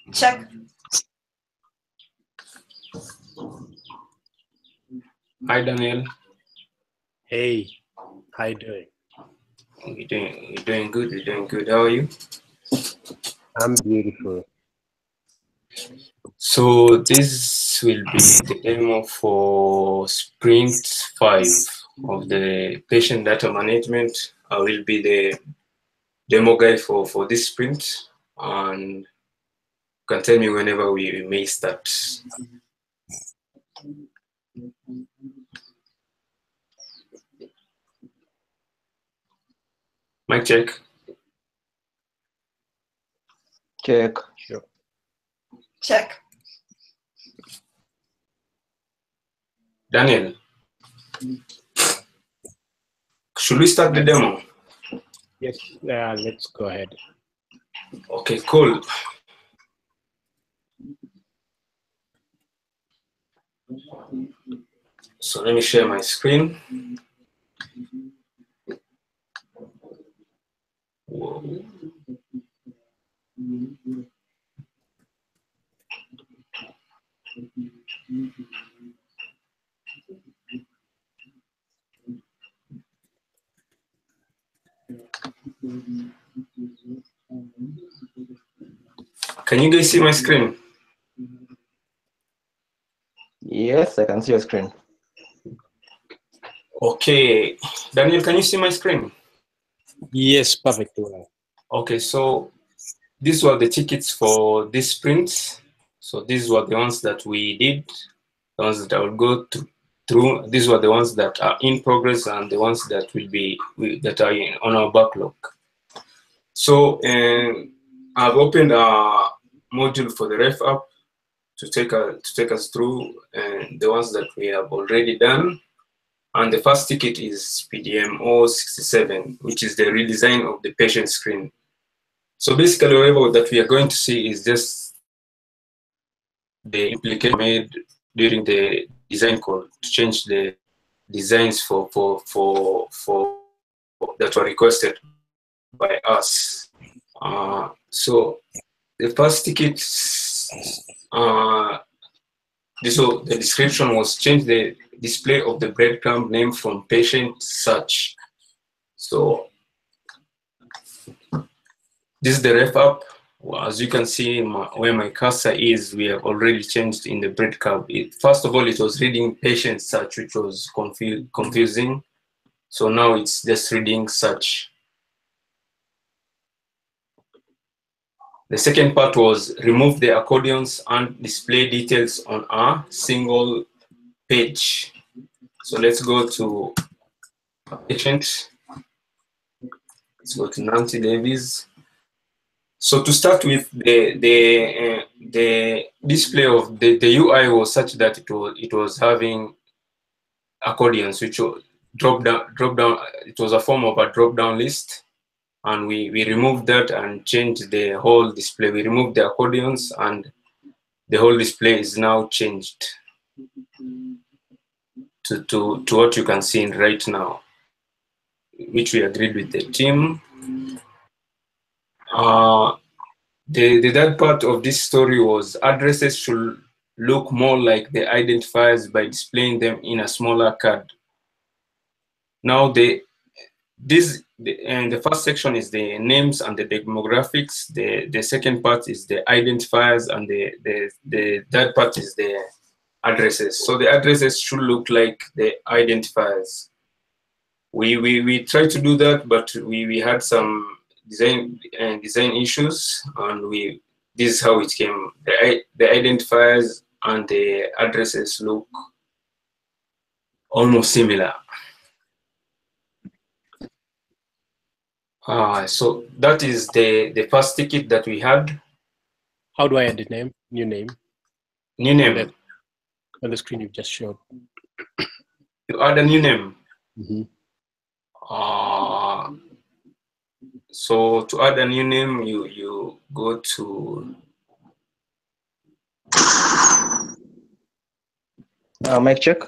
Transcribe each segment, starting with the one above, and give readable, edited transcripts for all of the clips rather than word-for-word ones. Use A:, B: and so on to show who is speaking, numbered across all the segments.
A: Check.
B: Hi, Daniel.
C: Hey, how you doing?
B: You're doing good. You're doing good. How are you?
C: I'm beautiful.
B: So this will be the demo for Sprint 5 of the patient data management. I will be the demo guy for this sprint, and you can tell me whenever we may start. Mic check.
D: Check.
C: Sure.
A: Check.
B: Daniel, should we start the demo?
C: Yes, let's go ahead.
B: Okay, cool. So let me share my screen. Whoa. Can you guys see my screen?
D: Yes, I can see your screen.
B: Okay, Daniel, can you see my screen?
C: Yes, perfectly well.
B: Okay, so these were the tickets for this sprint. So these were the ones that we did, the ones that I will go through. These were the ones that are in progress and the ones that will be that are on our backlog. So I've opened a module for the ref app to take us through the ones that we have already done. And the first ticket is PDM 067, which is the redesign of the patient screen. So basically, whatever that we are going to see is just the implication made during the design call to change the designs for that were requested by us. So the first ticket, so the description was change the display of the breadcrumb name from patient search. So this is the ref app. Well, as you can see where my cursor is, we have already changed in the breadcrumb. First of all, it was reading patient search, which was confusing. So now it's just reading search. The second part was remove the accordions and display details on a single page. So let's go to patient. Let's go to Nancy Davies. So to start with, the display of the UI was such that it was having accordions, which drop down. It was a form of a drop down list, and we removed that and changed the whole display. We removed the accordions, and the whole display is now changed to what you can see right now, which we agreed with the team. The third part of this story was addresses should look more like the identifiers by displaying them in a smaller card. Now the first section is the names and the demographics. The second part is the identifiers, and the third part is the addresses. So the addresses should look like the identifiers. We tried to do that, but we had some design issues, and this is how it came. The identifiers and the addresses look almost similar. So that is the first ticket that we had.
C: How do I add the name? New name?
B: New name.
C: On the screen you just showed.
B: You add a new name.
C: Mm-hmm.
B: So to add a new name, you go to
D: Mic check.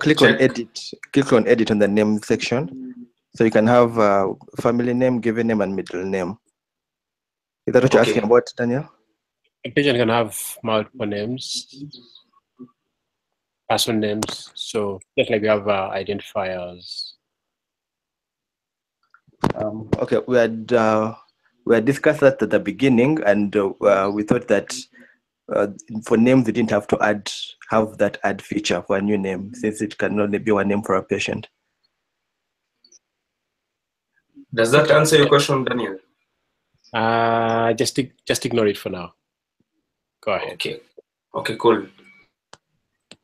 D: Click on edit. Click on edit on the name section, so you can have family name, given name, and middle name. Is that what you're asking about, Daniel?
C: application can have multiple names, person names. So just like we have identifiers.
D: Okay, we had discussed that at the beginning, and we thought that for names we didn't have to have that add feature for a new name, since it can only be one name for a patient.
B: Does that answer your question, Daniel?
C: Just ignore it for now. Go ahead.
B: Okay, cool.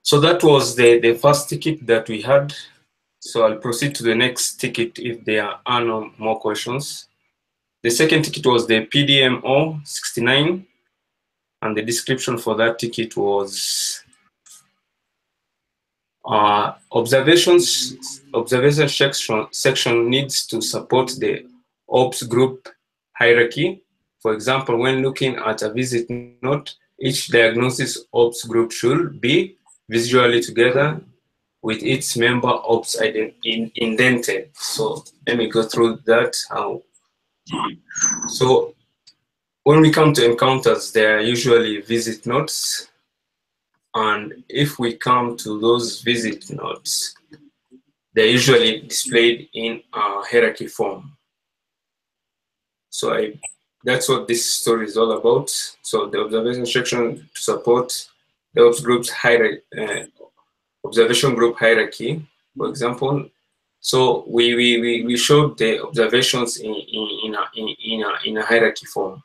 B: So that was the first ticket that we had. So I'll proceed to the next ticket if there are no more questions. The second ticket was the PDMO 69, and the description for that ticket was observation section needs to support the ops group hierarchy. For example, when looking at a visit note, each diagnosis ops group should be visually together with its member ops indented. So let me go through that. So when we come to encounters, there are usually visit notes. And if we come to those visit notes, they're usually displayed in a hierarchy form. So that's what this story is all about. So the observation section to support the ops group's observation group hierarchy, for example. So we showed the observations in a hierarchy form.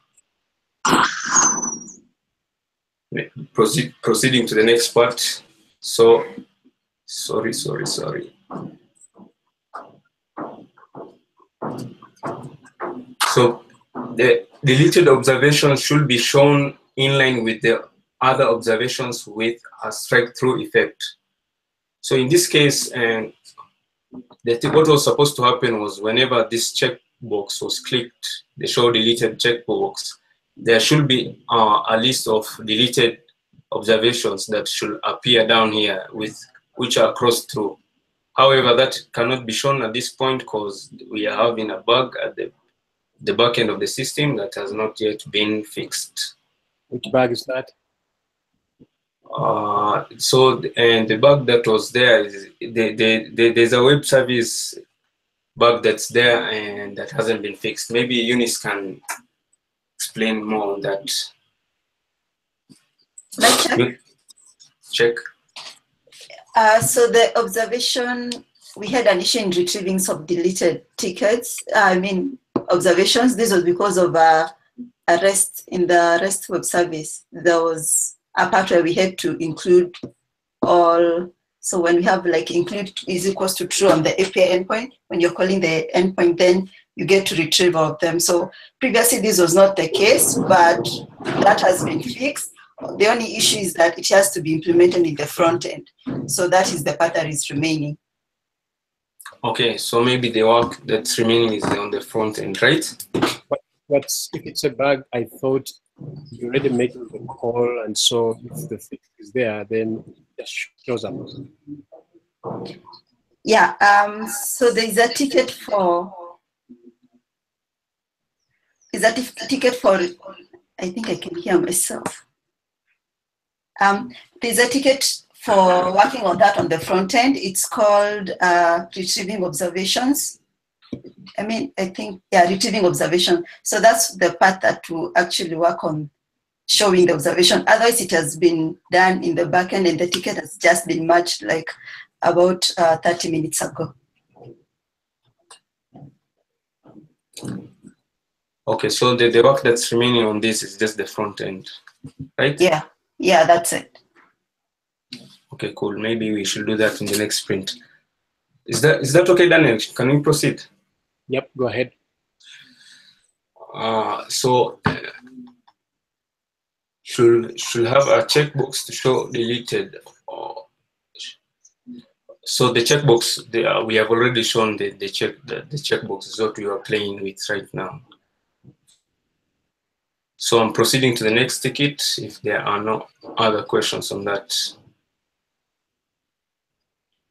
B: Proceeding to the next part. So sorry. So the deleted observations should be shown in line with the other observations with a strike-through effect. So in this case, what was supposed to happen was whenever this checkbox was clicked, the show deleted checkbox, there should be a list of deleted observations that should appear down here which are crossed through. However, that cannot be shown at this point because we are having a bug at the back end of the system that has not yet been fixed.
C: Which bug is that?
B: And the bug that was there is there's a web service bug that's there and that hasn't been fixed. Maybe Eunice can explain more on that. Check.
A: So the observation, we had an issue in retrieving some deleted tickets. Observations. This was because of a REST in the REST web service. There was a part where we had to include all. So when we have like include is equals to true on the API endpoint, when you're calling the endpoint, then you get to retrieve all of them. So previously this was not the case, but that has been fixed. The only issue is that it has to be implemented in the front end. So that is the part that is remaining.
B: Okay, so maybe the work that's remaining is on the front end, right?
C: But if it's a bug, I thought you're already making the call, and so if the fix is there, then it just shows up.
A: Yeah. So there is a ticket for. Is that a ticket for? I think I can hear myself. There's a ticket for working on that on the front end. It's called retrieving observations. Retrieving observation. So that's the part that will actually work on showing the observation. Otherwise, it has been done in the backend and the ticket has just been merged like about 30 minutes ago.
B: Okay, so the work that's remaining on this is just the front end, right?
A: Yeah, that's it.
B: Okay, cool. Maybe we should do that in the next sprint. Is that okay, Daniel? Can we proceed?
C: Yep, go ahead.
B: Should have a checkbox to show deleted. So the checkbox, we have already shown the checkbox is what we are playing with right now. So I'm proceeding to the next ticket if there are no other questions on that.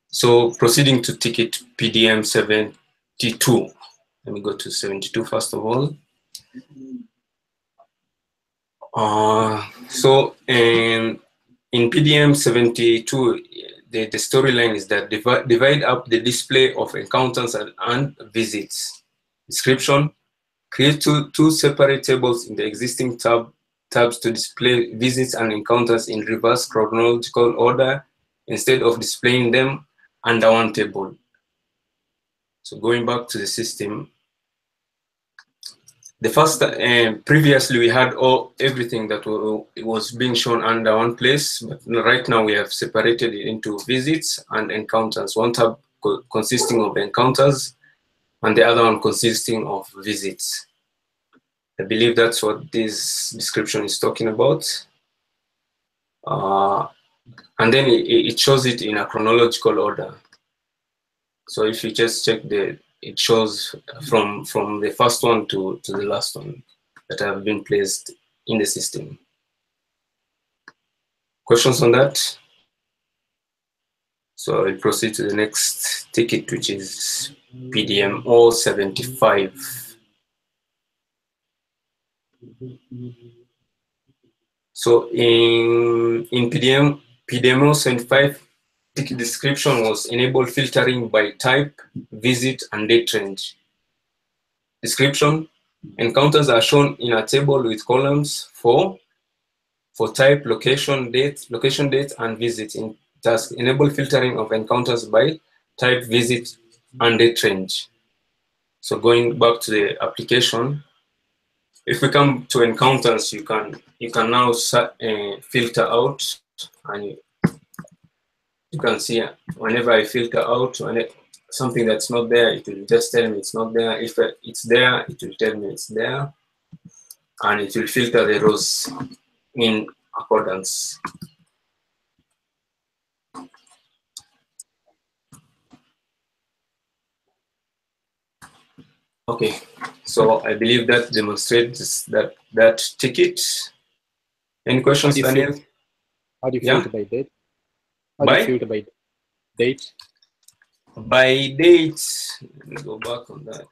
B: So proceeding to ticket PDM 72. Let me go to 72 first of all. So in PDM 72, the storyline is that divide up the display of encounters and visits. Description: create two separate tables in the existing tabs to display visits and encounters in reverse chronological order instead of displaying them under one table. So going back to the system, the first previously we had everything that was being shown under one place, but right now we have separated it into visits and encounters. One tab consisting of encounters and the other one consisting of visits. I believe that's what this description is talking about. And then it shows it in a chronological order. So if you just check it shows from the first one to the last one that have been placed in the system. Questions on that? So I'll proceed to the next ticket, which is PDM 075. So in PDM 075, ticket description was enable filtering by type, visit, and date range. Description: encounters are shown in a table with columns for type, location, date, and visit. In task, enable filtering of encounters by type, visit, and date range. So going back to the application, if we come to encounters, you can now filter out, and you can see whenever I filter out something that's not there, it will just tell me it's not there. If it's there, it will tell me it's there, and it will filter the rows in accordance. Okay, so I believe that demonstrates that ticket. Any questions, Daniel?
C: How do you filter by date? How do you filter by date?
B: By date, let me go back on that.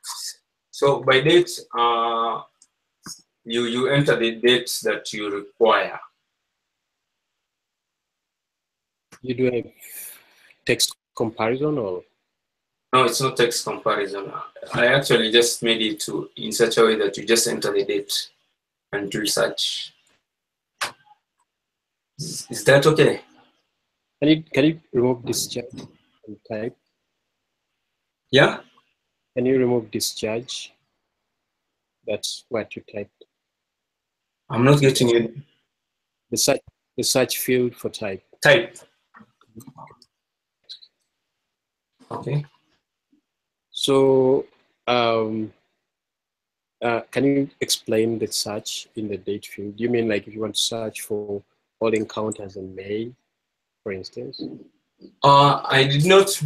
B: So by date, you enter the dates that you require.
C: You do a text comparison, or?
B: No, it's not text comparison. I actually just made it in such a way that you just enter the date and do search. Is that okay?
C: Can you remove discharge and type?
B: Yeah.
C: Can you remove discharge? That's what you typed.
B: I'm not getting it.
C: The search field for type.
B: Type. Okay.
C: So, can you explain the search in the date field? Do you mean like if you want to search for all encounters in May, for instance?
B: I did not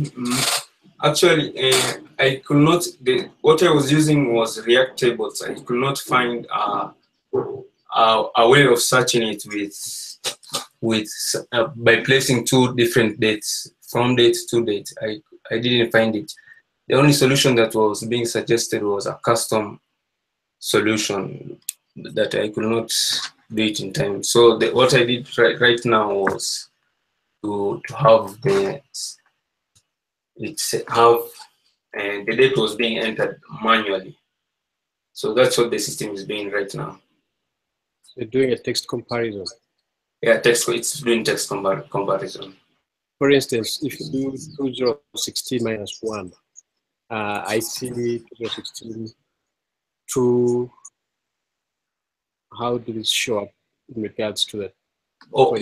B: actually. I could not. What I was using was React tables. I could not find a way of searching it by placing two different dates, from date to date. I didn't find it. The only solution that was being suggested was a custom solution that I could not do it in time. So what I did right now was to have the date was being entered manually. So that's what the system is doing right now.
C: You're doing a text comparison.
B: Yeah, it's doing text comparison.
C: For instance, if you do 2016 minus 1, I see 2016 to, how did it show up in regards to that?
B: Oh,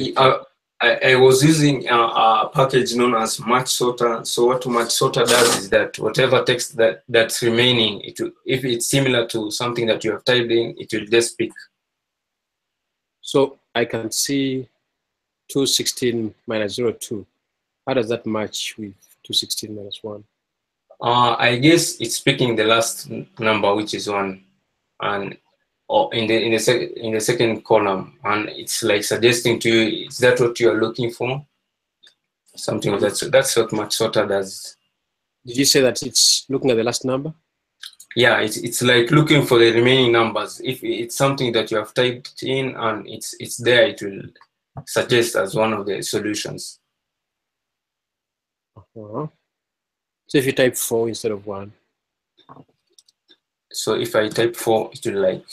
B: I was using a package known as match sorter. So what match sorter does is that whatever text that's remaining, if it's similar to something that you have typed in, it will just pick.
C: So I can see 216 minus 02. How does that match with 216 minus 1?
B: I guess it's picking the last number, which is 1, and in the second column, and it's like suggesting to you, is that what you are looking for? Something like that. So that's what match sorter does.
C: Did you say that it's looking at the last number?
B: Yeah, it's like looking for the remaining numbers. If it's something that you have typed in and it's there, it will suggest as one of the solutions.
C: So if you type 4 instead of 1.
B: So if I type 4, it will like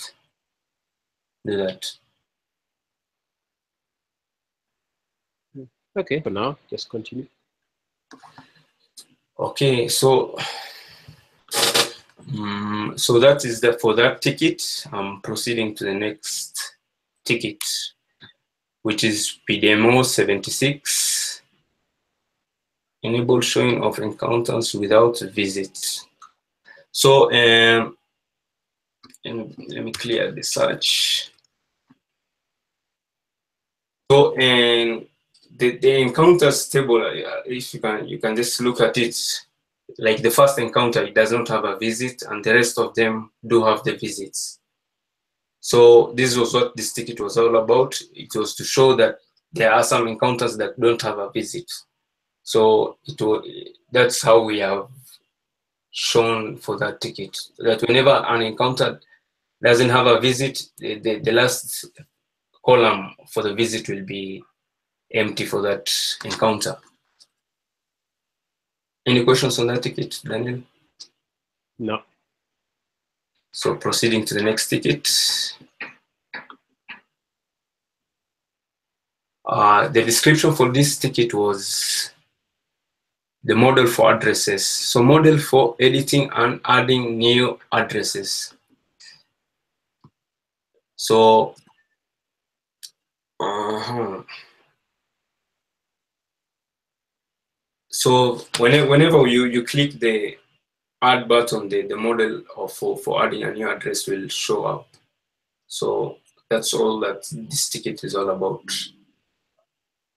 B: do that.
C: Okay, for now, just continue.
B: Okay, so so that is that for that ticket. I'm proceeding to the next ticket, which is PDMO 76. Enable showing of encounters without visits. So and let me clear the search. So and the encounters table, if you can just look at it. Like the first encounter, it does not have a visit, and the rest of them do have the visits. So this was what this ticket was all about. It was to show that there are some encounters that don't have a visit. So that's how we have shown for that ticket, that whenever an encounter doesn't have a visit, the last column for the visit will be empty for that encounter. Any questions on that ticket, Daniel?
C: No.
B: So proceeding to the next ticket. The description for this ticket was the model for addresses. So model for editing and adding new addresses. So so whenever you click the add button, the model for adding a new address will show up. So that's all that this ticket is all about.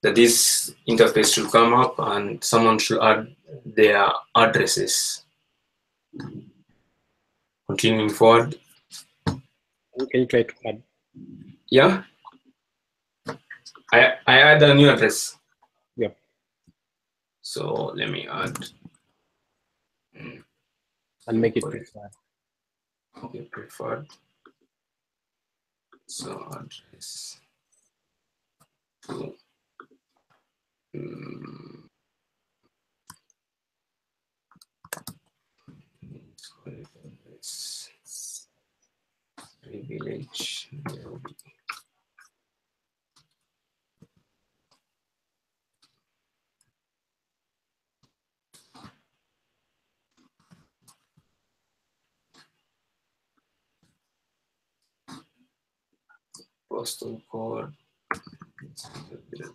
B: That this interface should come up and someone should add their addresses. Continuing forward.
C: Can you try to add?
B: Yeah. I add a new address.
C: Yep.
B: So let me add.
C: And make it preferred.
B: Okay, preferred. So address. Privilege. Postal code 000.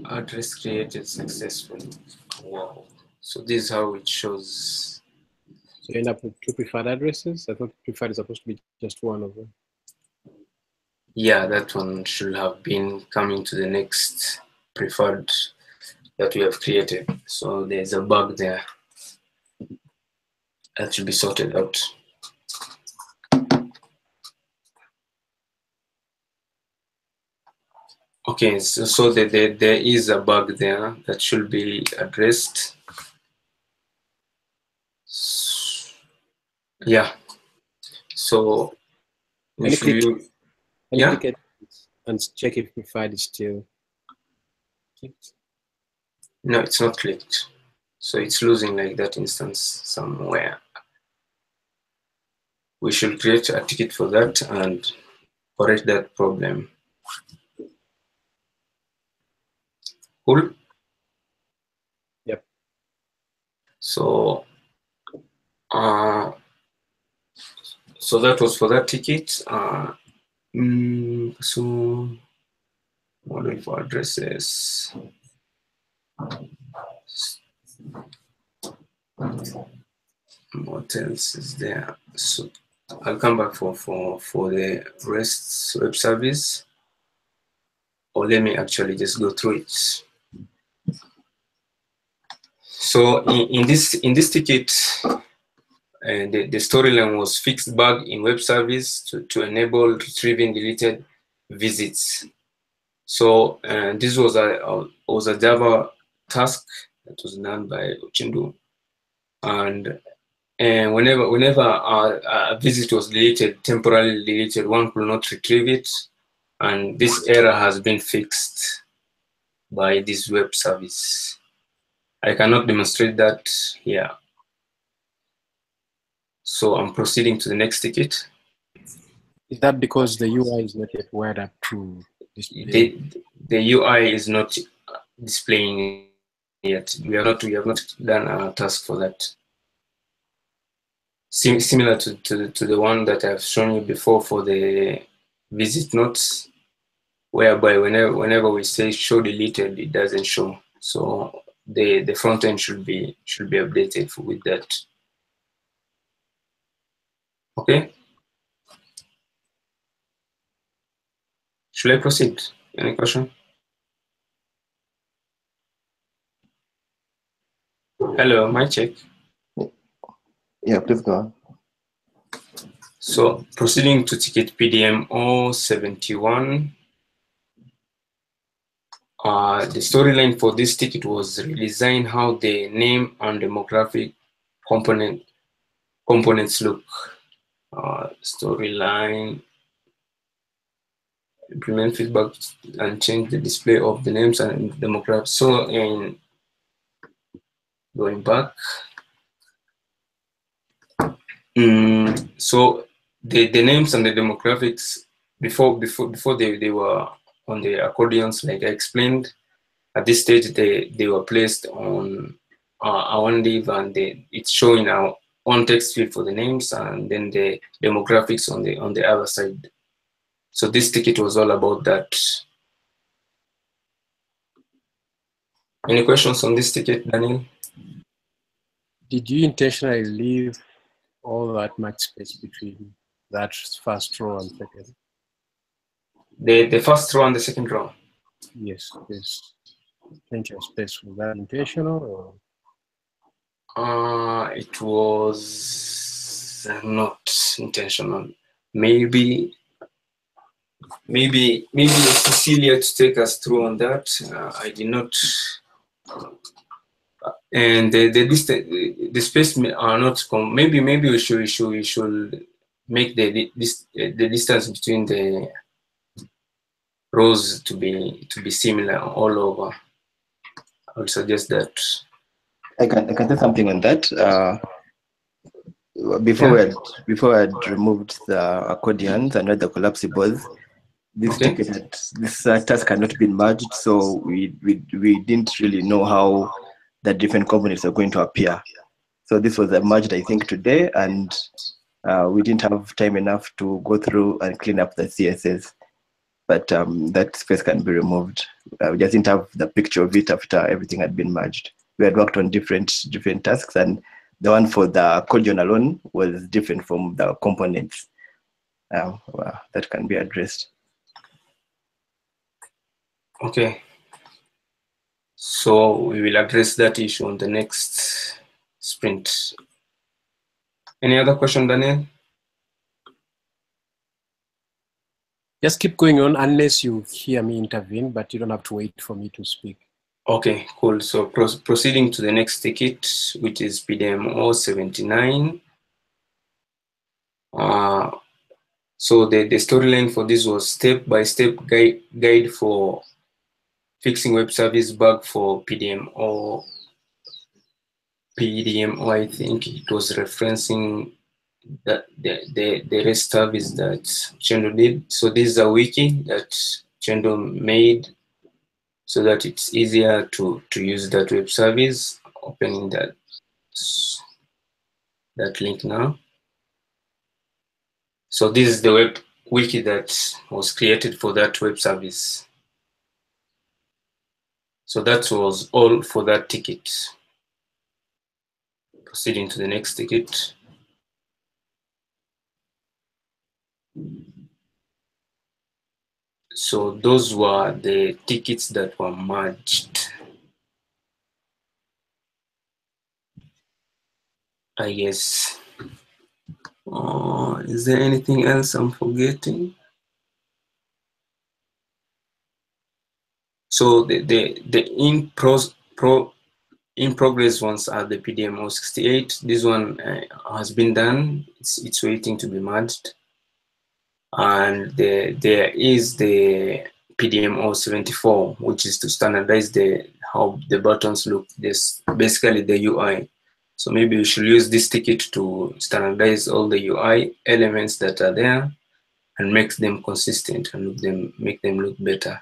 B: Address created successfully. Wow. So this is how it shows.
C: So you end up with 2 preferred addresses. I thought preferred is supposed to be just one of them.
B: Yeah, that one should have been coming to the next preferred that we have created. So there's a bug there that should be sorted out. Okay, so there is a bug there that should be addressed. Yeah. So
C: Can you click
B: yeah?
C: click it and check if preferred is still clicked?
B: No, it's not clicked. So it's losing like that instance somewhere. We should create a ticket for that and correct that problem. Cool.
C: Yep.
B: So so that was for that ticket. So model for addresses. What else is there? So I'll come back for the REST web service, or let me actually just go through it. So in this ticket, the storyline was fixed bug in web service to enable retrieving deleted visits. So this was a Java task that was done by Uchendu, and whenever a visit was deleted, temporarily deleted, one could not retrieve it, and this error has been fixed by this web service. I cannot demonstrate that here. So I'm proceeding to the next ticket.
C: Is that because the UI is not yet wired up to display?
B: The UI is not displaying yet. We have not done a task for that. Similar to the one that I've shown you before for the visit notes, whereby whenever we say show deleted, it doesn't show. So the front end should be updated with that. Okay. Should I proceed? Any question? Hello, mic check.
D: Yeah, please go on.
B: So proceeding to ticket PDM 071. The storyline for this ticket was redesign how the name and demographic components look. Storyline, implement feedback and change the display of the names and demographics. So in going back, so the names and the demographics before they were on the accordions, like I explained. At this stage, they were placed on our div, and it's showing our on text field for the names, and then the demographics on the other side. So this ticket was all about that. Any questions on this ticket, Daniel?
C: Did you intentionally leave all that much space between that first row and second?
B: The first row and the second row?
C: Yes, there's plenty of space. Was that intentional or?
B: It was not intentional. Maybe Cecilia to take us through on that. I did not. And the space are not. Maybe we should make the distance between the rows to be similar all over. I would suggest that.
D: I can say something on that. Before I had removed the accordions and the collapsibles, this ticket this task had not been merged, so we didn't really know how the different components are going to appear. So this was merged, I think, today, and we didn't have time enough to go through and clean up the CSS. But that space can be removed. We just didn't have the picture of it after everything had been merged. We had worked on different tasks, and the one for the accordion alone was different from the components. That can be addressed.
B: Okay. So we will address that issue on the next sprint. Any other question, Daniel?
C: Just keep going on unless you hear me intervene, but you don't have to wait for me to speak.
B: Okay, cool. So proceeding to the next ticket, which is PDM 079. So the storyline for this was step-by-step guide for fixing web service bug for PDM or I think it was referencing that the REST service that Chendo did. So this is a wiki that Chendo made so that it's easier to use that web service. Opening that link now. So this is the web wiki that was created for that web service. So that was all for that ticket. Proceeding to the next ticket. So those were the tickets that were merged. I guess. Is there anything else I'm forgetting? So the in progress ones are the PDM-068. This one has been done. It's waiting to be merged. And there is the PDM-074, which is to standardize how the buttons look. This basically the UI. So maybe we should use this ticket to standardize all the UI elements that are there and make them consistent and make them look better.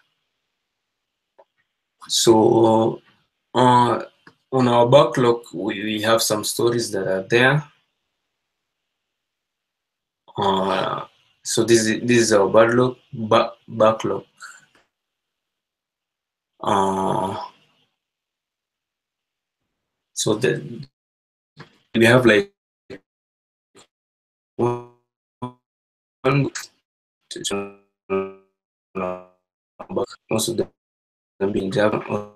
B: So on our backlog, we have some stories that are there. So this is our backlog. So we have like most of them being Java.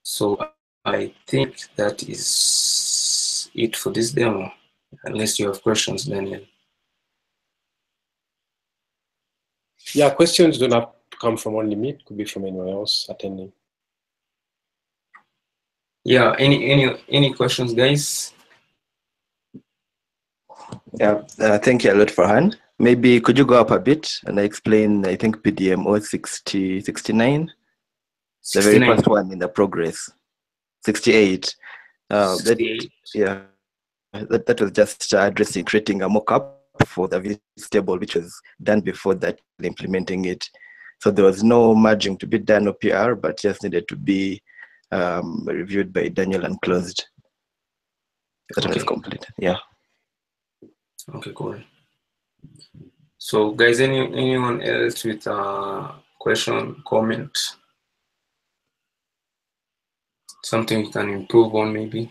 B: So I think that is it for this demo, unless you have questions, Daniel.
C: Yeah, questions do not come from only me, it could be from anyone else attending.
B: Yeah, any questions, guys?
D: Yeah, thank you a lot, Farhan. Maybe could you go up a bit and explain, I think, PDM-069? The very first one in the progress. 68.
B: 68.
D: That was just addressing, creating a mock-up for the VS table, which was done before that, implementing it. So there was no merging to be done or PR, but just needed to be reviewed by Daniel and closed. That one is complete. Yeah.
B: Okay, cool. So, guys, anyone else with a question, comment? Something you can improve on, maybe?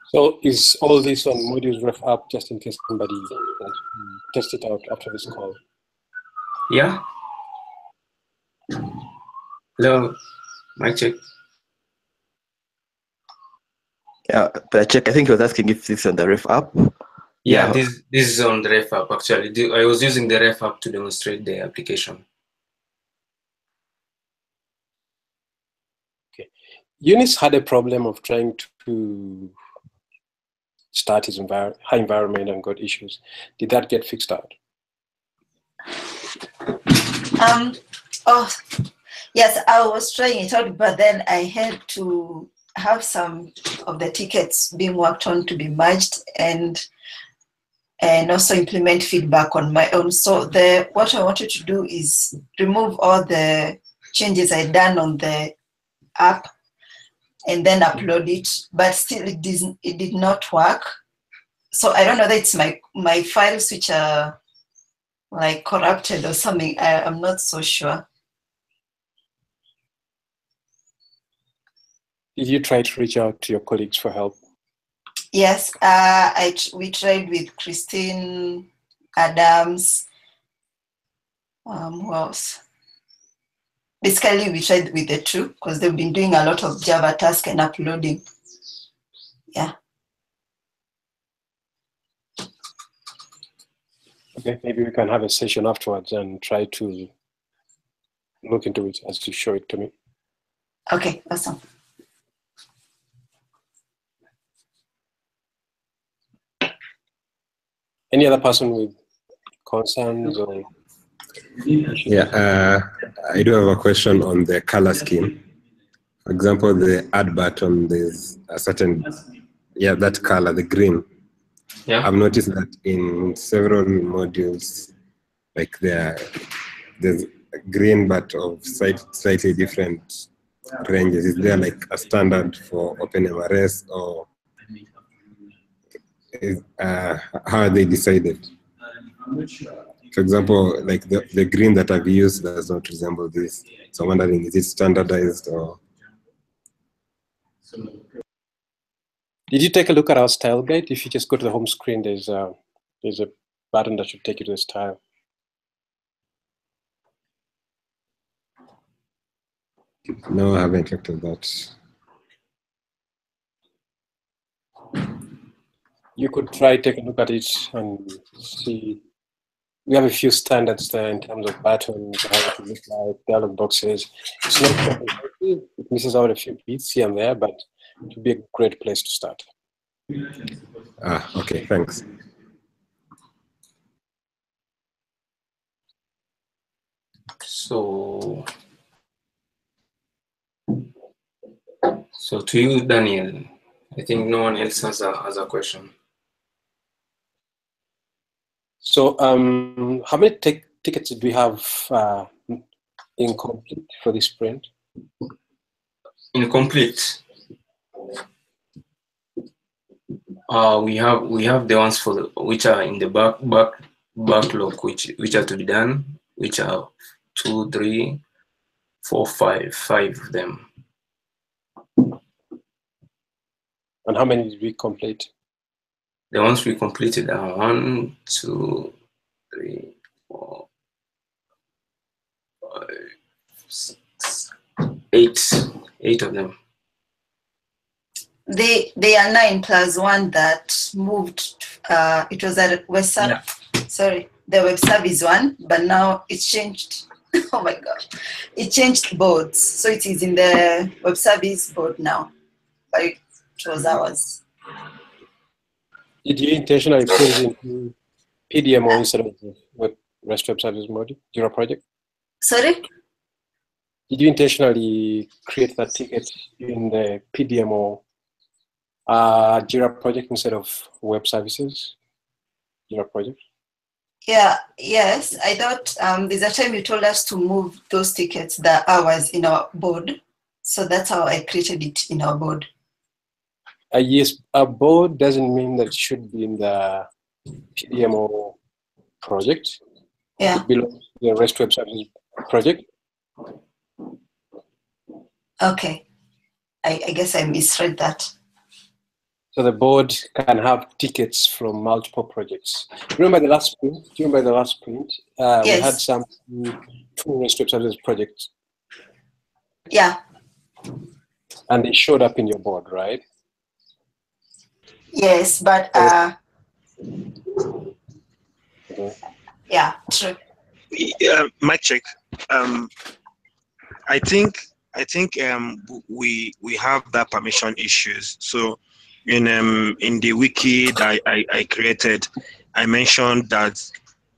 C: So is all this on modules ref up just in case somebody test it out after this call?
B: Yeah. Hello, mic check.
D: Yeah, but check. I think he was asking if this is on the ref app.
B: Yeah, this is on the ref app actually. I was using the ref app to demonstrate the application.
C: Okay. Eunice had a problem of trying to start his high environment and got issues. Did that get fixed out?
A: Oh, yes, I was trying it out, but then I had to have some of the tickets being worked on to be merged and also implement feedback on my own. So what I wanted to do is remove all the changes I'd done on the app and then upload it, but still it did not work. So I don't know that it's my files which are like corrupted or something. I'm not so sure.
C: Did you try to reach out to your colleagues for help?
A: Yes, we tried with Christine Adams. Who else? Basically, we tried with the two because they've been doing a lot of Java task and uploading. Yeah.
C: Okay, maybe we can have a session afterwards and try to look into it as you show it to me.
A: Okay, awesome.
C: Any other person with concerns or?
E: Yeah, I do have a question on the color scheme. For example, the add button, there's a certain, that color, the green.
B: Yeah.
E: I've noticed that in several modules, like there's green but of slightly different ranges. Is there like a standard for OpenMRS or how are they decided? For example, like the green that I've used does not resemble this. So I'm wondering, is it standardized or?
C: Did you take a look at our style guide? If you just go to the home screen, there's a button that should take you to the style.
E: No, I haven't looked at that.
C: You could try take a look at it and see we have a few standards there in terms of buttons, how it looks like, dialog boxes. It's not comprehensive. It misses out a few bits here and there, but it would be a great place to start.
E: Okay, thanks.
B: So to you, Daniel, I think no one else has a question.
C: So how many tickets do we have incomplete for this sprint?
B: Incomplete. We have the ones for which are in the backlog, which are to be done, which are 2, 3, 4, 5 of them.
C: And how many did we complete?
B: The ones we completed are 1, 2, 3, 4, 5, 6, 8 of them.
A: They are 9 plus 1 that moved. It was at web service. Yeah. Sorry, the web service one, but now it's changed. Oh my God, it changed boards, so it is in the web service board now, but it was ours.
C: Did you intentionally put it into PDMO instead of the REST web service mode, Jira project?
A: Sorry?
C: Did you intentionally create that ticket in the PDMO Jira project instead of web services Jira project?
A: Yeah, yes. I thought there's a time you told us to move those tickets, the hours in our board. So that's how I created it in our board.
C: Yes, a board doesn't mean that it should be in the PDMO project.
A: Yeah.
C: It belongs to the REST web service project.
A: Okay. I guess I misread that.
C: So the board can have tickets from multiple projects. Remember the last sprint? Do you remember the last sprint?
A: Yes.
C: We had some two REST web services projects.
A: Yeah.
C: And they showed up in your board, right?
A: Yes, but yeah, true.
F: Mic check. I think we have that permission issues. So in the wiki that I created, I mentioned that,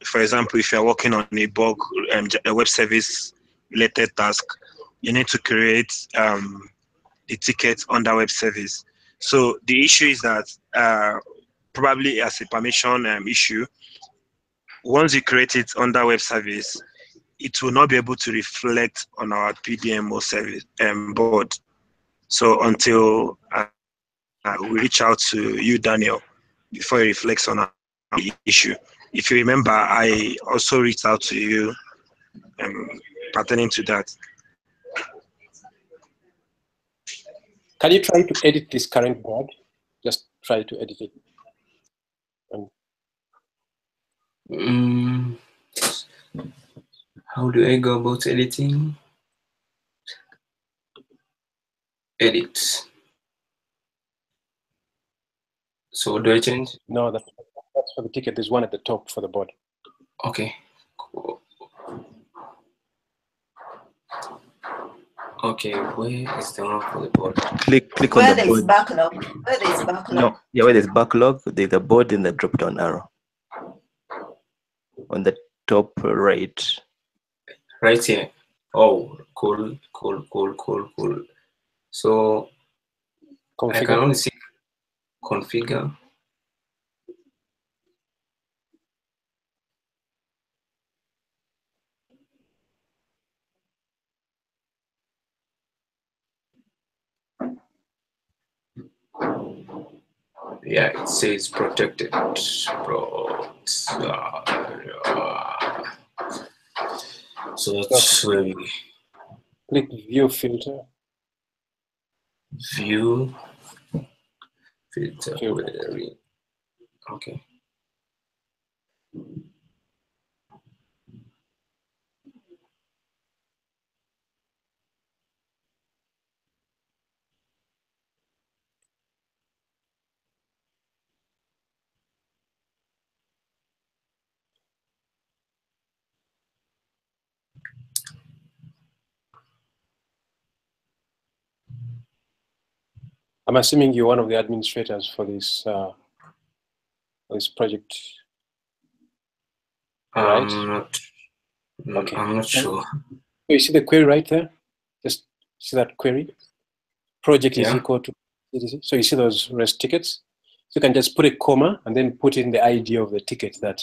F: for example, if you're working on a web service related task, you need to create the ticket on that web service. So the issue is that probably as a permission issue, once you create it on that web service, it will not be able to reflect on our PDMO service board. So until we reach out to you, Daniel, before it reflects on our issue. If you remember, I also reached out to you pertaining to that.
C: Can you try to edit this current board? Just try to edit it.
B: How do I go about editing? Edit. So what do I change?
C: No, that's for the ticket. There's one at the top for the board.
B: Okay. Cool. Okay, where is the one for the board?
D: Click
A: Where
D: on the board.
A: backlog. Where there's backlog.
D: No, yeah, where there's backlog, there's a board in the drop-down arrow. On the top right.
B: Right here. Oh, cool. So configure. I can only see configure. Yeah, it says protected. So that's where we
C: click view filter.
B: View filter. Okay.
C: I'm assuming you're one of the administrators for this project, right?
B: Okay. I'm not sure.
C: You see the query right there? Just see that query? Project is equal to, so you see those REST tickets? So you can just put a comma and then put in the ID of the ticket that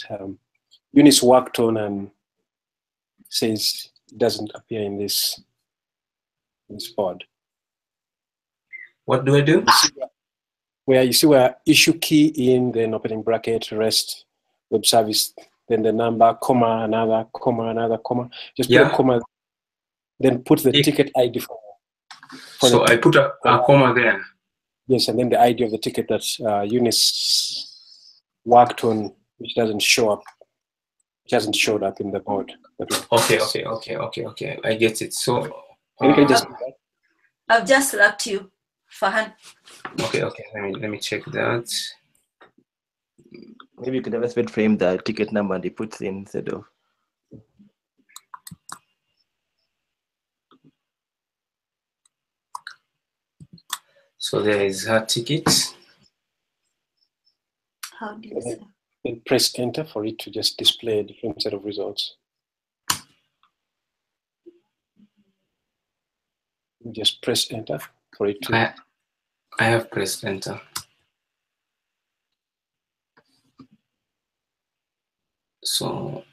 C: Eunice worked on and says it doesn't appear in this pod.
B: What do I do?
C: You see where issue key in, then opening bracket, REST, web service, then the number, comma, another, comma. Just put a comma, then put the ticket ID for
B: so I put a comma there.
C: Yes, and then the ID of the ticket that Eunice worked on, which doesn't show up. It hasn't showed up in the board.
B: Okay. I get it. So
A: I've just slapped you, Fahan.
B: Okay. Let me check that.
D: Maybe you could have a split frame the ticket number and he puts in instead of.
B: So there is her ticket.
A: How do you say?
C: Then press enter for it to just display a different set of results. Just press enter for it to.
B: I have pressed enter. So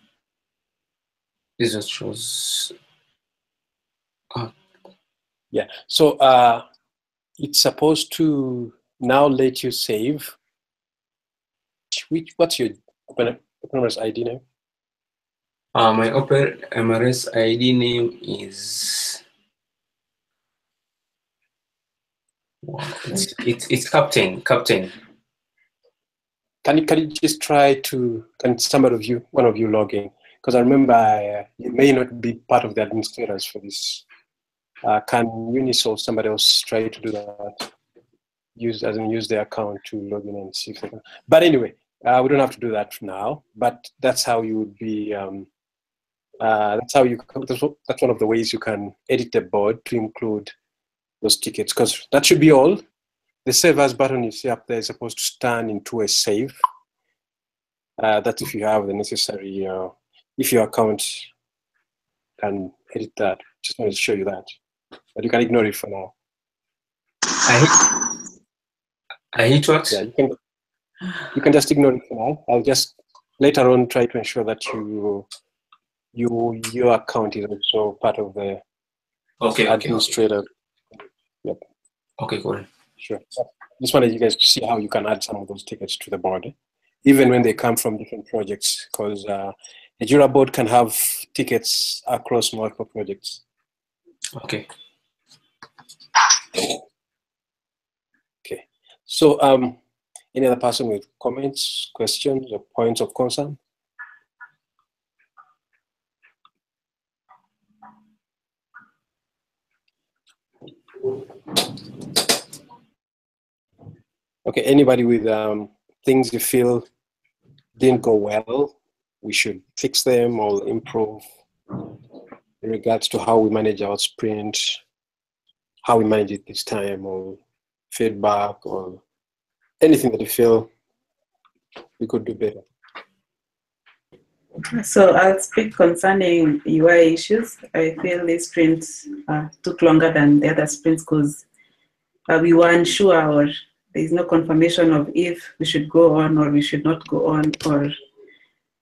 B: this just shows.
C: Yeah. So it's supposed to now let you save. What's your OpenMRS ID name?
B: My OpenMRS ID name is. It's Captain.
C: Can you just try to? Can one of you log in? Because I remember you may not be part of the administrators for this. Can Eunice or somebody else try to do that? Use their account to log in and see if they can. But anyway, we don't have to do that now. But that's how you would be. That's one of the ways you can edit the board to include those tickets, because that should be all. The save as button you see up there is supposed to turn into a save. That's if you have the necessary, if your account can edit that. Just wanted to show you that. But you can ignore it for now.
B: I hit what?
C: Yeah, you can just ignore it for now. I'll just later on try to ensure that your account is also part of the administrator. Yep.
B: Okay, cool.
C: Sure. Just wanted you guys to see how you can add some of those tickets to the board, even when they come from different projects, because a Jira board can have tickets across multiple projects.
B: Okay.
C: Okay. So, any other person with comments, questions, or points of concern? Okay, anybody with things you feel didn't go well, we should fix them or improve in regards to how we manage our sprint, how we manage it this time, or feedback, or anything that you feel we could do better?
G: So I'll speak concerning UI issues. I feel this sprint took longer than the other sprints because we were unsure, or there is no confirmation of if we should go on or we should not go on, or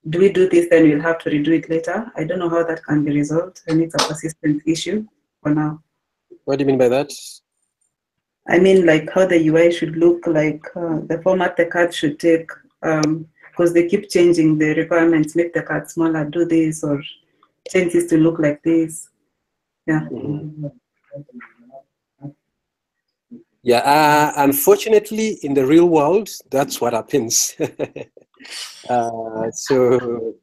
G: do we do this, then we'll have to redo it later. I don't know how that can be resolved, and it's a persistent issue for now.
C: What do you mean by that?
G: I mean, like how the UI should look, like the format the card should take, because they keep changing the requirements, make the card smaller, do this, or change this to look like this. Yeah.
C: Mm-hmm. Yeah, unfortunately, in the real world, that's what happens. So,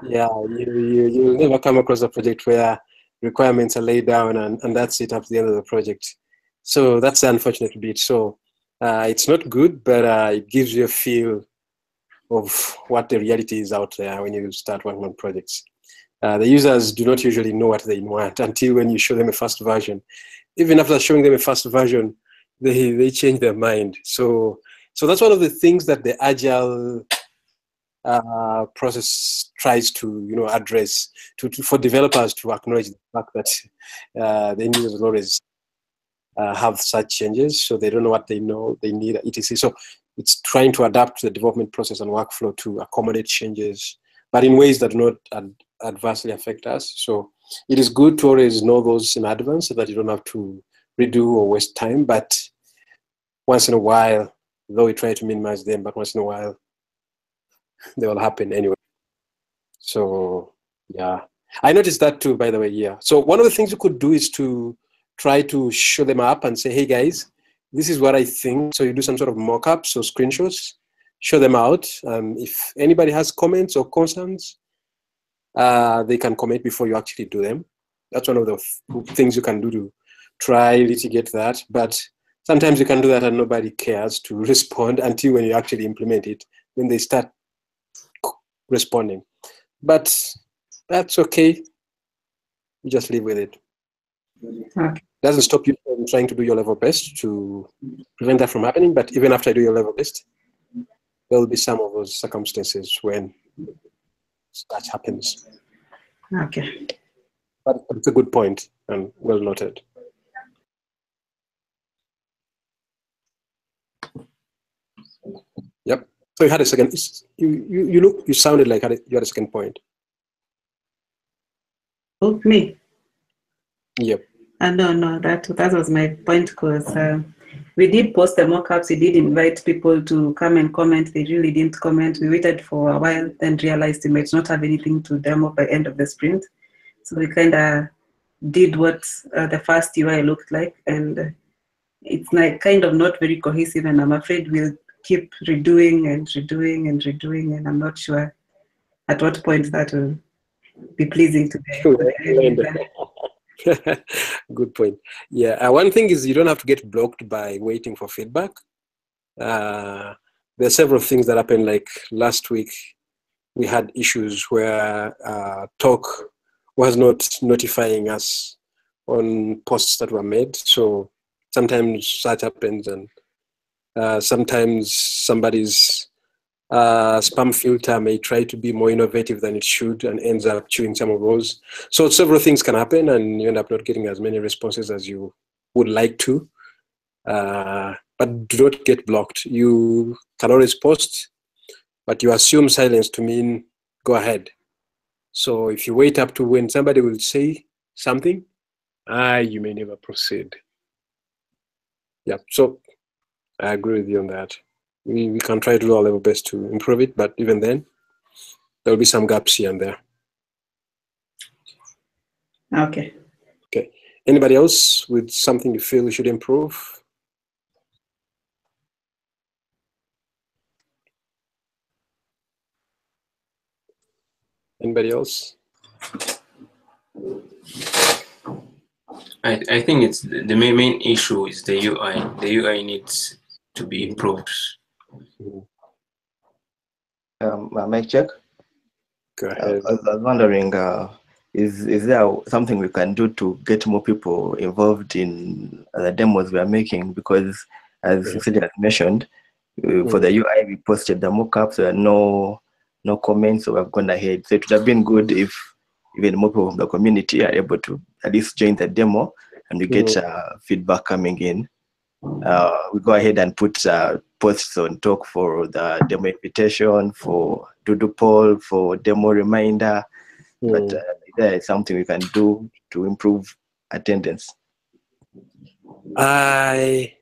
C: yeah, you'll never come across a project where requirements are laid down and that's it up to the end of the project. So that's the unfortunate bit. So it's not good, but it gives you a feel of what the reality is out there when you start working on projects. The users do not usually know what they want until when you show them a first version. Even after showing them a first version, they change their mind. So that's one of the things that the agile process tries to address, for developers to acknowledge the fact that the end users will always have such changes, so they don't know what they need, etc. So it's trying to adapt the development process and workflow to accommodate changes, but in ways that do not adversely affect us. So it is good to always know those in advance so that you don't have to redo or waste time. But once in a while, though we try to minimize them, but once in a while they will happen anyway. So yeah, I noticed that too, by the way. Yeah. So one of the things you could do is to try to show them up and say, hey guys, this is what I think. So you do some sort of mock-ups or screenshots, show them out. If anybody has comments or concerns, they can comment before you actually do them. That's one of the things you can do to try litigate that. But sometimes you can do that and nobody cares to respond until when you actually implement it, then they start responding. But that's okay. You just live with it.
G: Okay.
C: Doesn't stop you from trying to do your level best to prevent that from happening. But even after you do your level best, there will be some of those circumstances when that happens.
G: Okay.
C: But it's a good point and well noted. Yep. So you had a second. You sounded like you had a second point.
G: Oh, me?
C: Yep.
G: No, that was my point, because we did post the mock-ups, we did invite people to come and comment. They really didn't comment. We waited for a while, then realized we might not have anything to demo by end of the sprint. So we kind of did what the first UI looked like, and it's like kind of not very cohesive, and I'm afraid we'll keep redoing, and I'm not sure at what point that will be pleasing to the
C: Good point. Yeah, one thing is you don't have to get blocked by waiting for feedback. There are several things that happened. Like last week, we had issues where Talk was not notifying us on posts that were made. So sometimes that happens, and sometimes somebody's spam filter may try to be more innovative than it should and ends up chewing some of those. So several things can happen and you end up not getting as many responses as you would like to. But do not get blocked. You can always post, but you assume silence to mean go ahead. So if you wait up to when somebody will say something, you may never proceed. Yeah, so I agree with you on that. We can try to do our level best to improve it, but even then, there will be some gaps here and there.
G: Okay.
C: Okay. Anybody else with something you feel we should improve? Anybody else?
B: I think it's the main issue is the UI. The UI needs to be improved.
D: Mic check.
C: Go ahead.
D: I was wondering, is there something we can do to get more people involved in the demos we are making? Because as Cecilia mentioned, for the UI we posted the mock-ups, there are no comments, so we've gone ahead. So it would have been good if even more people from the community are able to at least join the demo and we get feedback coming in. We go ahead and put posts on Talk for the demo invitation, for Doodle poll, for demo reminder. But there is something we can do to improve attendance.
C: I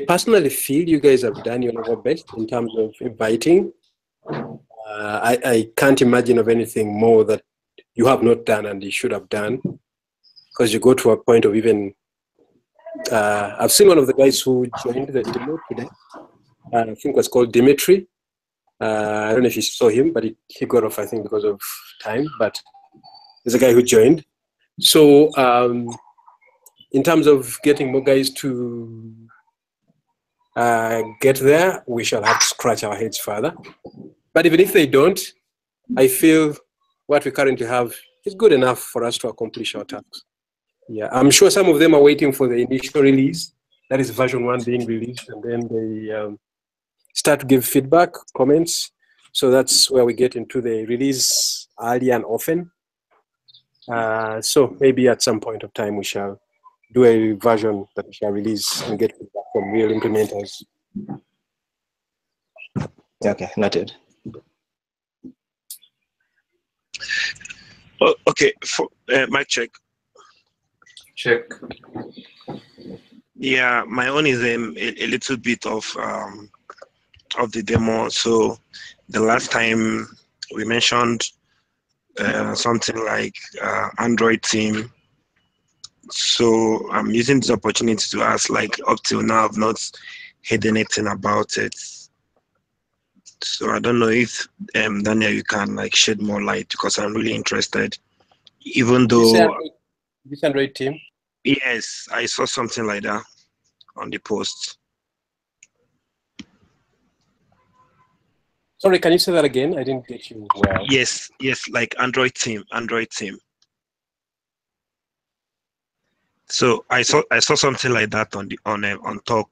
C: personally feel you guys have done your level best in terms of inviting. I can't imagine of anything more that you have not done and you should have done, because you go to a point of even I've seen one of the guys who joined the demo today. I think it was called Dimitri. I don't know if you saw him, but he got off, I think, because of time. But there's a guy who joined. So in terms of getting more guys to get there, we shall have to scratch our heads further. But even if they don't, I feel what we currently have is good enough for us to accomplish our tasks. Yeah, I'm sure some of them are waiting for the initial release that is version 1 being released, and then they start to give feedback, comments. So that's where we get into the release early and often. So maybe at some point of time we shall do a version that we shall release and get feedback from real implementers.
D: Okay, noted.
F: Oh, okay, for mic check.
B: Check.
F: Yeah, my own is a little bit of the demo. So the last time we mentioned something like Android team. So I'm using this opportunity to ask, like, up till now I've not heard anything about it. So I don't know if Daniel, you can like shed more light, because I'm really interested. Even though
C: this Android team.
F: Yes, I saw something like that on the post.
C: Sorry, can you say that again? I didn't get you well.
F: Yes, like Android team. So I saw something like that on Talk.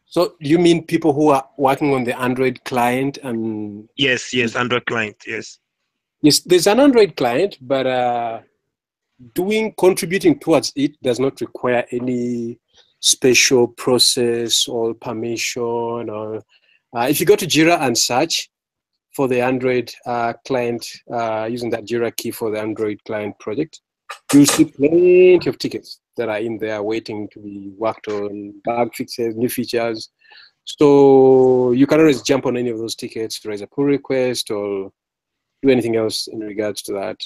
C: So you mean people who are working on the Android client and?
F: Yes, Android client. Yes.
C: Yes, there's an Android client, but contributing towards it does not require any special process or permission. Or if you go to Jira and search for the Android client using that Jira key for the Android client project, you'll see plenty of tickets that are in there waiting to be worked on, bug fixes, new features. So you can always jump on any of those tickets to raise a pull request or do anything else in regards to that.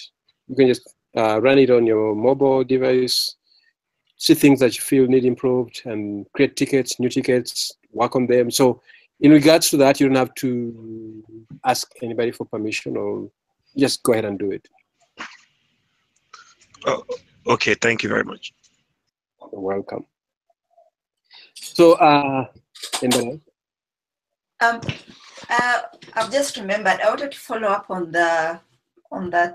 C: You can just run it on your mobile device, see things that you feel need improved, and create tickets, new tickets, work on them. So in regards to that, you don't have to ask anybody for permission, or just go ahead and do it.
F: Oh, okay, thank you very much.
C: You're welcome. So,
A: I've just remembered, I wanted to follow up on the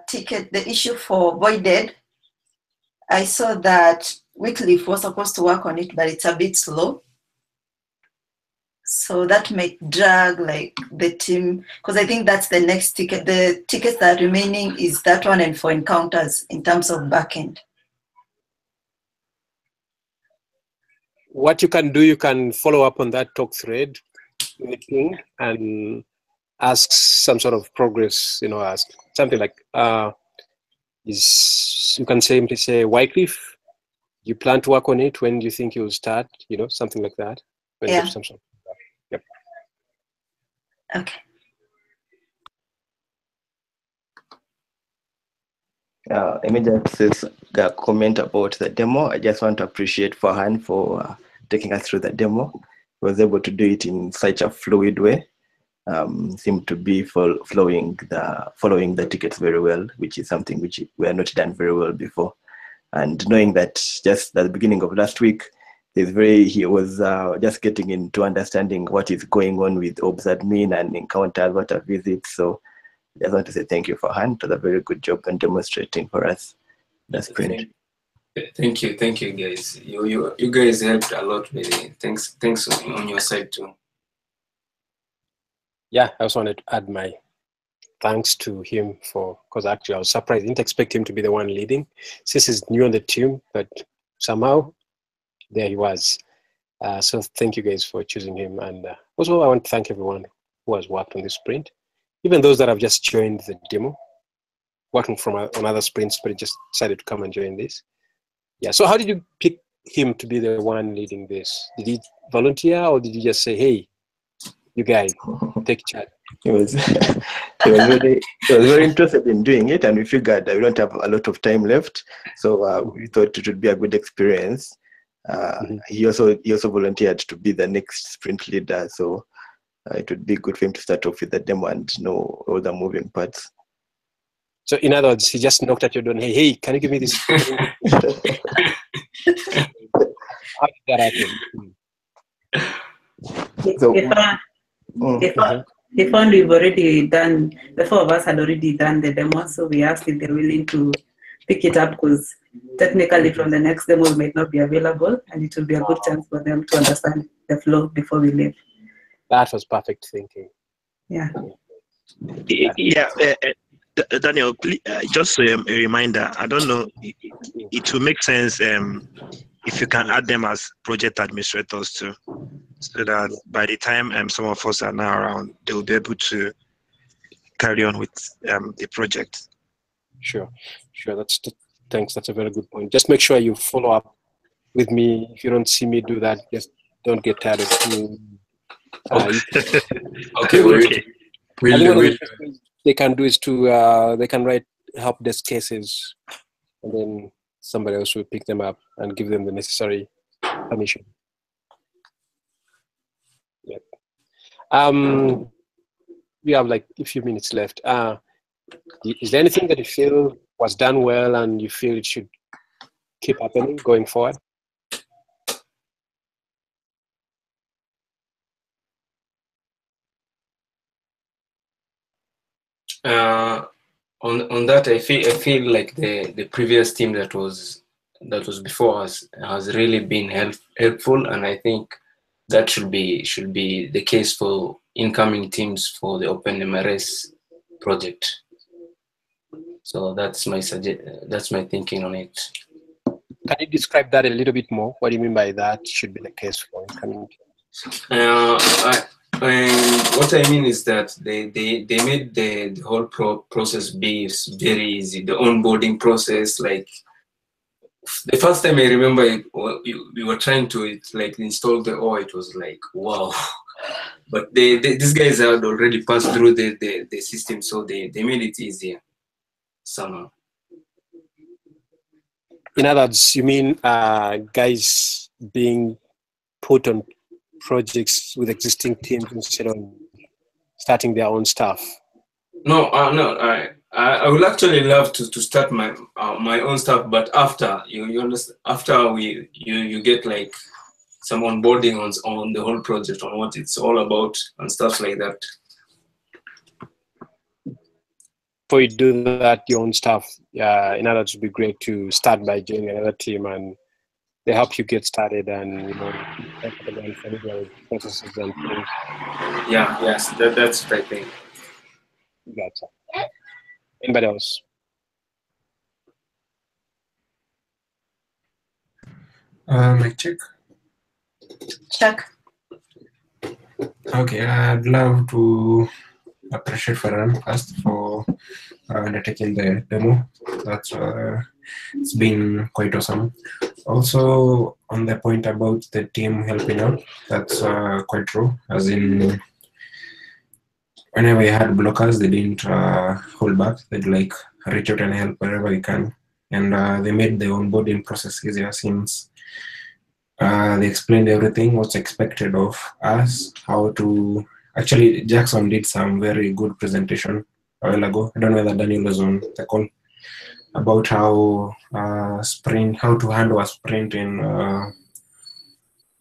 A: ticket, the issue for voided. I saw that Wycliffe was supposed to work on it, but it's a bit slow. So that may drag like the team, because I think that's the next ticket. The tickets that are remaining is that one and for encounters in terms of backend.
C: What you can do, you can follow up on that talk thread in the ping and ask some sort of progress, ask something like, you can simply say, Wycliffe, you plan to work on it? When do you think you'll start? Something like that.
A: Yeah.
C: Some sort of, yep.
A: Okay.
D: Let me just say a comment about the demo. I just want to appreciate Farhan for taking us through the demo. He was able to do it in such a fluid way. Seemed to be following the tickets very well, which is something which we had not done very well before. And knowing that just at the beginning of last week, he was just getting into understanding what is going on with ObsAdmin and encounters, what are visits. So I just want to say thank you, Farhan, for the very good job and demonstrating for us the sprint.
B: Thank you, guys. You guys helped a lot, really. Thanks on your side too.
C: Yeah, I also wanted to add my thanks to him because actually I was surprised. I didn't expect him to be the one leading since he's new on the team, but somehow there he was. So thank you guys for choosing him. And also I want to thank everyone who has worked on this sprint, even those that have just joined the demo, working on other sprints, but just decided to come and join this. Yeah, so how did you pick him to be the one leading this? Did he volunteer, or did you just say, hey, you guys, take charge?
D: He was very interested in doing it, and we figured that we don't have a lot of time left, so we thought it would be a good experience. He also volunteered to be the next sprint leader, so it would be good for him to start off with the demo and know all the moving parts.
C: So in other words, he just knocked at your door and, hey, can you give me this? How did that happen?
D: So,
G: He found we've already done, the four of us had already done the demo, so we asked if they're willing to pick it up because technically from the next demo we might not be available, and it will be a good chance for them to understand the flow before we leave.
C: That was perfect thinking.
G: Yeah.
F: Yeah, Daniel, please, just a reminder. I don't know. It will make sense if you can add them as project administrators too, so that by the time some of us are now around, they will be able to carry on with the project.
C: Sure. Thanks. That's a very good point. Just make sure you follow up with me. If you don't see me do that, just don't get tired of me.
B: Okay,
C: I think one of the first things they can do is to they can write help desk cases, and then somebody else will pick them up and give them the necessary permission. Yep. We have like a few minutes left. Is there anything that you feel was done well and you feel it should keep happening going forward?
B: On that, I feel like the previous team that was before us has really been helpful, and I think that should be the case for incoming teams for the OpenMRS project. So that's my thinking on it.
C: Can you describe that a little bit more? What do you mean by that should be the case for incoming teams?
B: What I mean is that they made the whole process be very easy. The onboarding process, like the first time I remember we were trying to install the OR, it was like wow. But these guys had already passed through the system, so they made it easier somehow.
C: In other words, you mean guys being put on projects with existing teams instead of starting their own stuff?
B: No. I will actually love to start my own stuff, but after you understand, after you get like some onboarding on the whole project, on what it's all about and stuff like that.
C: Before you do that, your own stuff, in other words, it would be great to start by joining another team and they help you get started and help everyone familiar with processes and things.
B: Yeah, yes, that's what I think.
C: Gotcha. Anybody else?
E: Mic check.
A: Check.
E: Okay, I'd love to appreciate Farhan first for undertaking the demo. That's it's been quite awesome. Also, on the point about the team helping out, that's quite true. As in, whenever we had blockers, they didn't hold back. They'd like reach out and help wherever we can, and they made the onboarding process easier since they explained everything, what's expected of us, how to. Actually, Jackson did some very good presentation a while ago. I don't know whether Daniel was on the call about how to handle a sprint in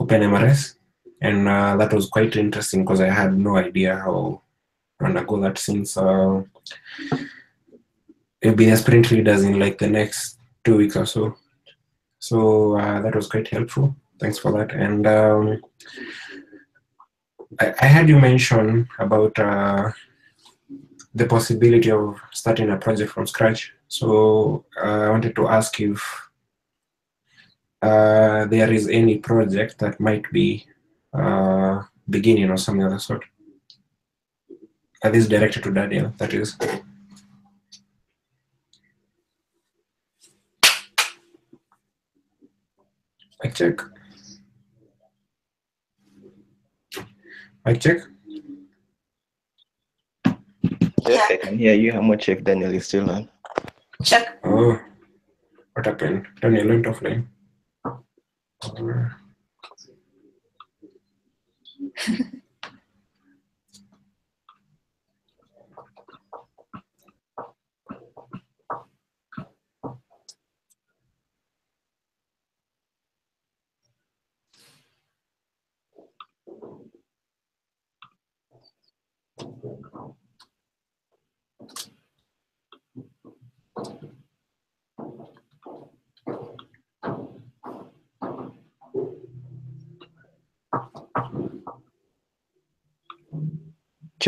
E: OpenMRS, and that was quite interesting because I had no idea how to undergo that since it'll be the sprint leaders in like the next 2 weeks or so. So that was quite helpful. Thanks for that. And I had you mention about the possibility of starting a project from scratch. So I wanted to ask if there is any project that might be beginning or something of the sort. This is directed to Daniel, that is. Mic check. Mic check.
D: Yes, I can hear you. I'm gonna check Daniel is still on.
A: Check.
E: Oh, what happened? Daniel went offline.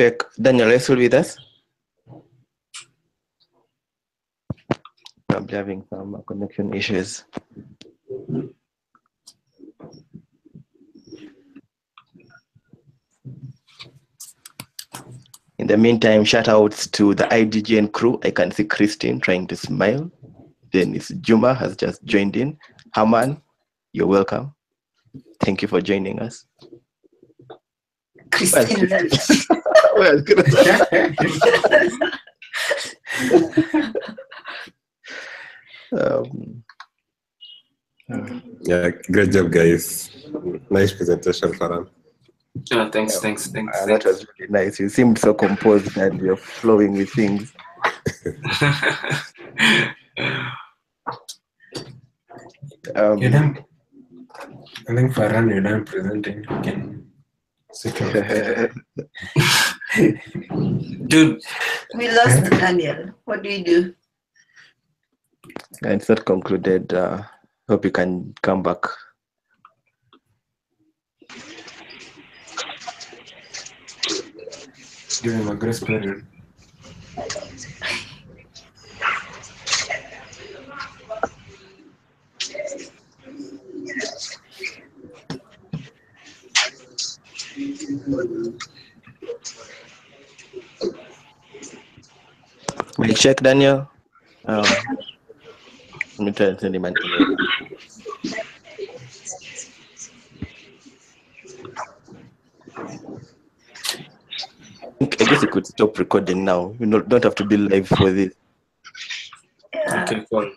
D: check. Daniel, are you still with us? Probably having some connection issues. In the meantime, shout outs to the IDGN crew. I can see Christine trying to smile. Dennis Juma has just joined in. Haman, you're welcome. Thank you for joining us.
A: Christine left.
D: Well,
E: Yeah, great job, guys. Nice presentation, Farhan.
B: Oh, thanks.
D: That was really nice. You seemed so composed and you're flowing with things.
E: You're done. I think Farhan, you're done presenting. You can sit off.
B: Dude,
A: We lost Daniel. What do we do?
D: And it's not concluded. Hope you can come back.
E: Give him a grace period.
D: Will you check, Daniel? Let me try to send him an email. I guess you could stop recording now. You don't have to be live for this.
B: okay, cool.